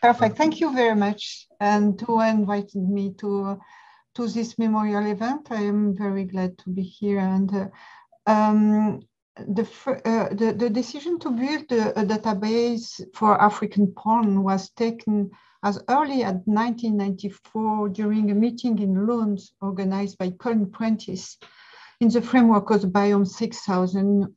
Perfect. Thank you very much, and to inviting me to this memorial event. I am very glad to be here. And the decision to build a database for African porn was taken as early as 1994 during a meeting in Lund organized by Colin Prentice in the framework of the Biome 6000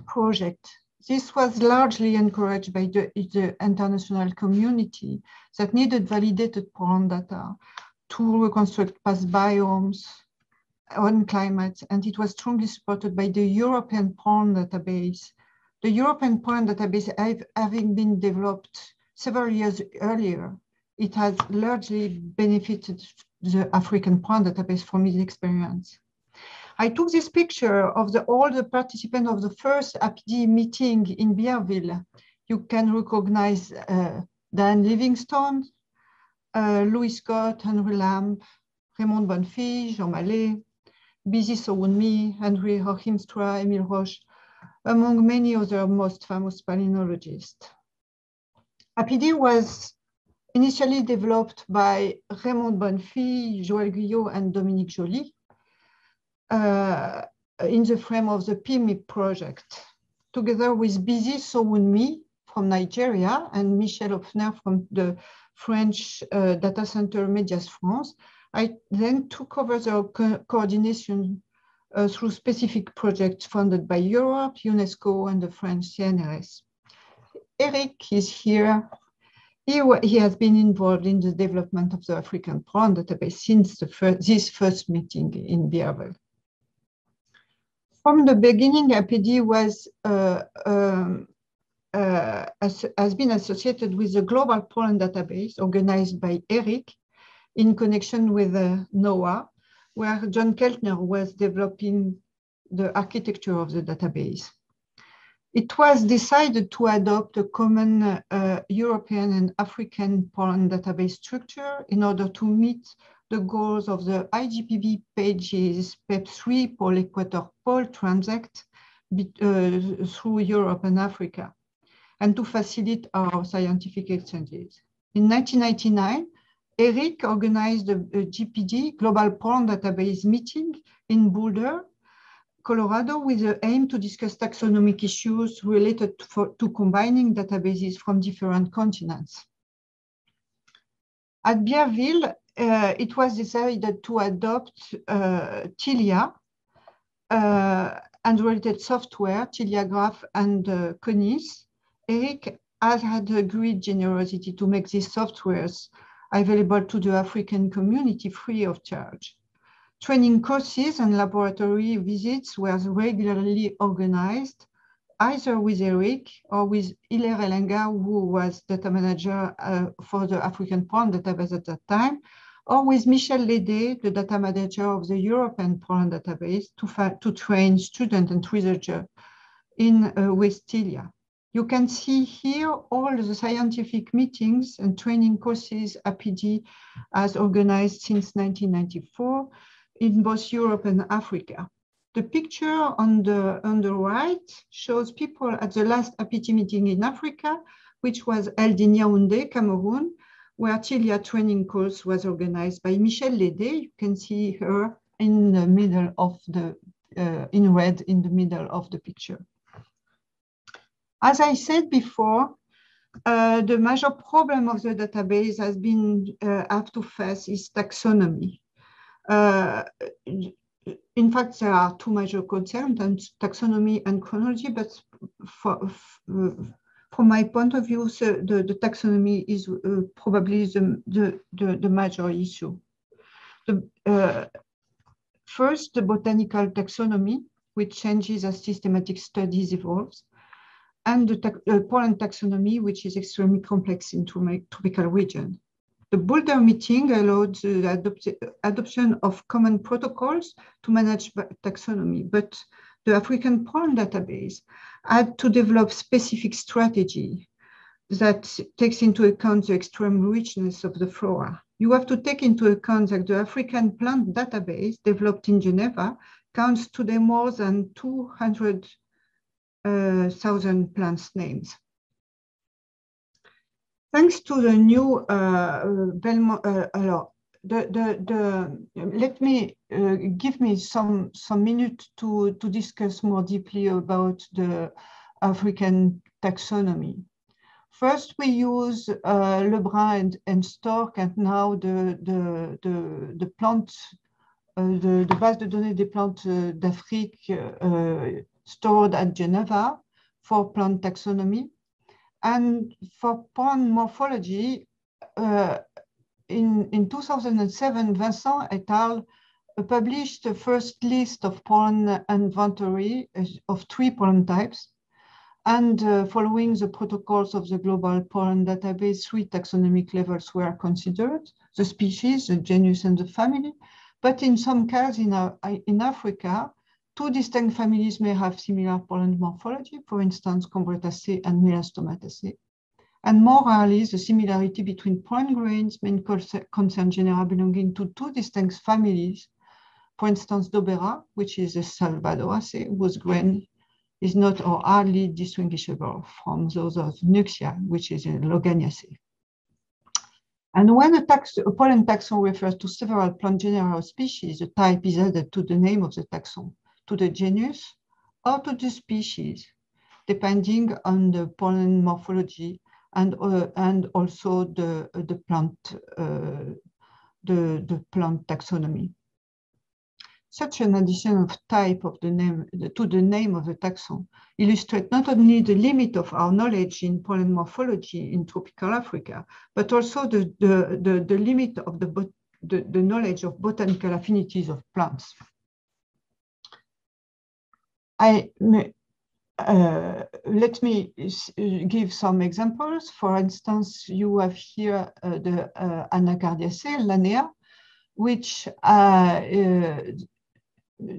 project. This was largely encouraged by the international community that needed validated porn data to reconstruct past biomes on climate, and it was strongly supported by the European Porn Database. The European Porn Database having been developed several years earlier, it has largely benefited the African Porn Database from its experience. I took this picture of all the participants of the first APD meeting in Beerville. You can recognize Dan Livingstone, Louis Scott, Henry Lamb, Raymond Bonnefille, Jean Mallet, Bizi So-Wun-Mi, Henry Hochimstra, Emile Roche, among many other most famous palynologists. APD was initially developed by Raymond Bonnefille, Joël Guyot, and Dominique Joly in the frame of the PMIP project, together with Bizi So-Wun-Mi from Nigeria and Michel Hoffner from the French data center Medias France. I then took over the coordination through specific projects funded by Europe, UNESCO, and the French CNRS. Eric is here. He has been involved in the development of the African Porn Database since this first meeting in Beerville. From the beginning, APD has been associated with the Global Porn Database organized by Eric in connection with NOAA, where John Keltner was developing the architecture of the database. It was decided to adopt a common European and African porn database structure in order to meet the goals of the IGPB pages PEP3 Pole Equator Pole Transact through Europe and Africa, and to facilitate our scientific exchanges. In 1999, Eric organized a GPD, Global Porn Database meeting in Boulder, Colorado, with the aim to discuss taxonomic issues related to combining databases from different continents. At Beerville, it was decided to adopt TILIA and related software, TILIAgraph and CONIS. Eric has had a great generosity to make these softwares available to the African community free of charge. Training courses and laboratory visits were regularly organized, either with Eric or with Hilaire Elenga, who was data manager for the African Porn Database at that time, or with Michel Lédé, the data manager of the European Porn Database, to train students and researchers in with TILIA. You can see here all the scientific meetings and training courses APD has organized since 1994 in both Europe and Africa. The picture on the right shows people at the last APD meeting in Africa, which was held in Yaoundé, Cameroon, where TILIA training course was organized by Michel Lédé. You can see her in the middle of the, in red in the middle of the picture. As I said before, the major problem of the database has been have to face is taxonomy. In fact, there are two major concerns, taxonomy and chronology, but from my point of view, the taxonomy is probably the major issue. First, the botanical taxonomy, which changes as systematic studies evolves, and the pollen taxonomy, which is extremely complex in tropical region. The Boulder meeting allowed the adoption of common protocols to manage taxonomy, but the African Porn Database had to develop specific strategy that takes into account the extreme richness of the flora. You have to take into account that the African Plant Database developed in Geneva counts today more than 200,000 plants names. Thanks to the new Belmont, let me give me some minutes to discuss more deeply about the African taxonomy. First, we use Lebrun and Stork, and now the plant, the base de données des plantes d'Afrique stored at Geneva for plant taxonomy. And for pollen morphology, in 2007, Vincent et al. Published the first list of pollen inventory of 3 pollen types. And following the protocols of the global pollen database, 3 taxonomic levels were considered: the species, the genus, and the family. But in some cases in Africa, 2 distinct families may have similar pollen morphology, for instance, Combretaceae and Melastomataceae. And more rarely, the similarity between pollen grains may concern genera belonging to 2 distinct families, for instance, Dobera, which is a Salvadoraceae, whose grain is not or hardly distinguishable from those of Nuxia, which is a Loganiaceae. And when a pollen taxon refers to several plant genera or species, the type is added to the name of the taxon, to the genus, or to the species, depending on the pollen morphology and also the plant taxonomy. Such an addition of type of the name to the name of the taxon illustrates not only the limit of our knowledge in pollen morphology in tropical Africa, but also the limit of the knowledge of botanical affinities of plants. Let me give some examples. For instance, you have here the Anacardiaceae, Lanea, which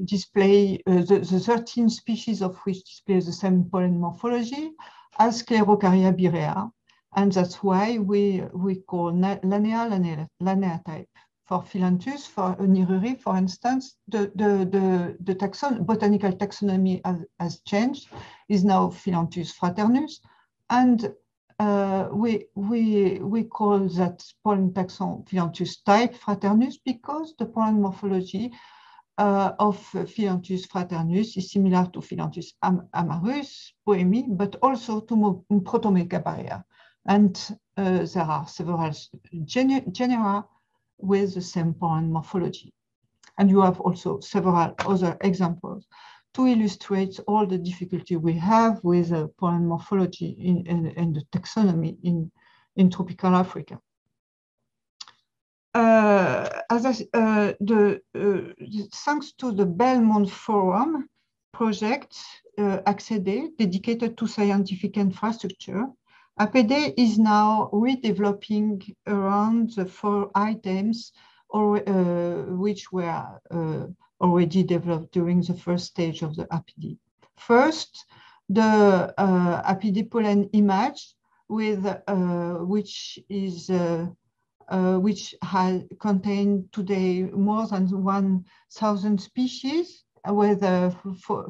display the 13 species of which display the same pollen morphology as Sclerocaria birea, and that's why we call Lanea type. For Phyllanthus, for Niruri, for instance, the botanical taxonomy has changed, is now Phyllanthus fraternus, and we call that pollen taxon Phyllanthus type fraternus because the pollen morphology of Phyllanthus fraternus is similar to Phyllanthus amarus, Bohemi, but also to Protomegaparia. And there are several genera with the same pollen morphology. And you have also several other examples to illustrate all the difficulty we have with pollen morphology in the taxonomy in tropical Africa. Thanks to the Belmont Forum project, ACCEDE, dedicated to scientific infrastructure, APD is now redeveloping around the 4 items which were already developed during the first stage of the APD. First, the APD pollen image, with which has contained today more than 1,000 species with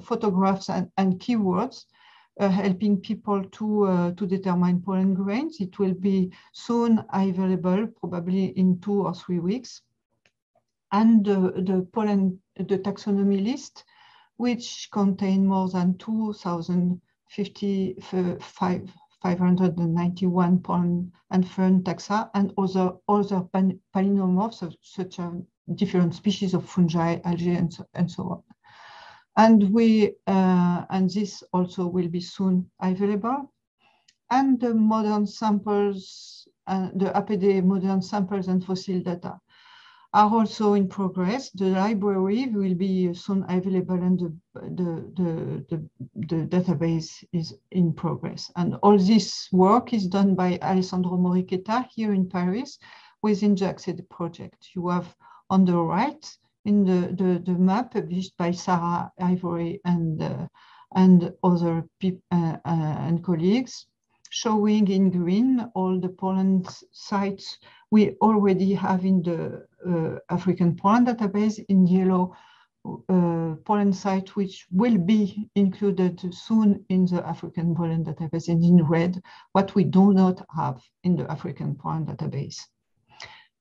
photographs and keywords, helping people to determine pollen grains. It will be soon available, probably in 2 or 3 weeks. And the taxonomy list, which contain more than 2,591 pollen and fern taxa and other polynomorphs such as different species of fungi, algae, and so on. And this also will be soon available. And the modern samples, the APD modern samples and fossil data are also in progress. The library will be soon available, and the database is in progress. And all this work is done by Alessandro Morichetta here in Paris within the ACCEDE project. You have on the right in the map published by Sarah Ivory and other people and colleagues, showing in green all the pollen sites we already have in the African pollen database, in yellow pollen sites which will be included soon in the African pollen database, and in red, what we do not have in the African pollen database.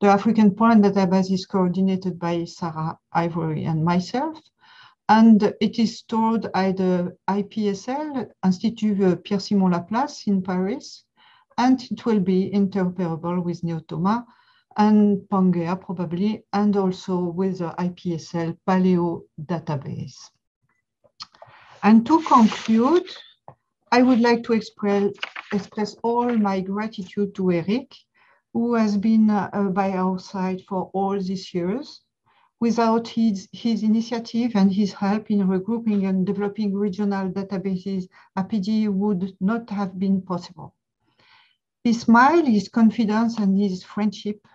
The African pollen database is coordinated by Sarah Ivory and myself, and it is stored at the IPSL, Institut Pierre-Simon Laplace in Paris, and it will be interoperable with Neotoma and Pangea probably, and also with the IPSL Paleo database. And to conclude, I would like to express all my gratitude to Eric, who has been by our side for all these years. Without his initiative and his help in regrouping and developing regional databases, APD would not have been possible. His smile, his confidence, and his friendship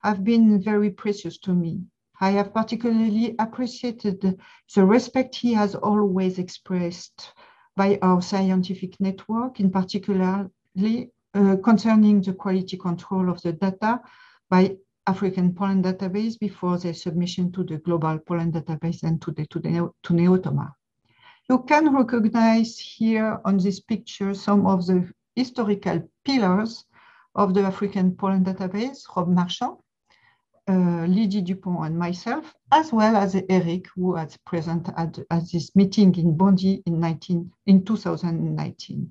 have been very precious to me. I have particularly appreciated the respect he has always expressed by our scientific network, in particular concerning the quality control of the data by African pollen database before their submission to the global pollen database and to Neotoma. You can recognize here on this picture some of the historical pillars of the African pollen database, Rob Marchand, Lydie Dupont and myself, as well as Eric, who was present at this meeting in Bondy in 2019.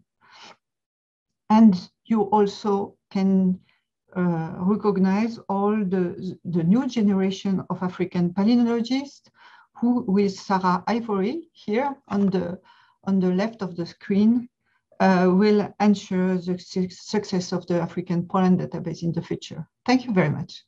And you also can recognize all the new generation of African palynologists who, with Sarah Ivory here on the left of the screen, will ensure the success of the African pollen database in the future. Thank you very much.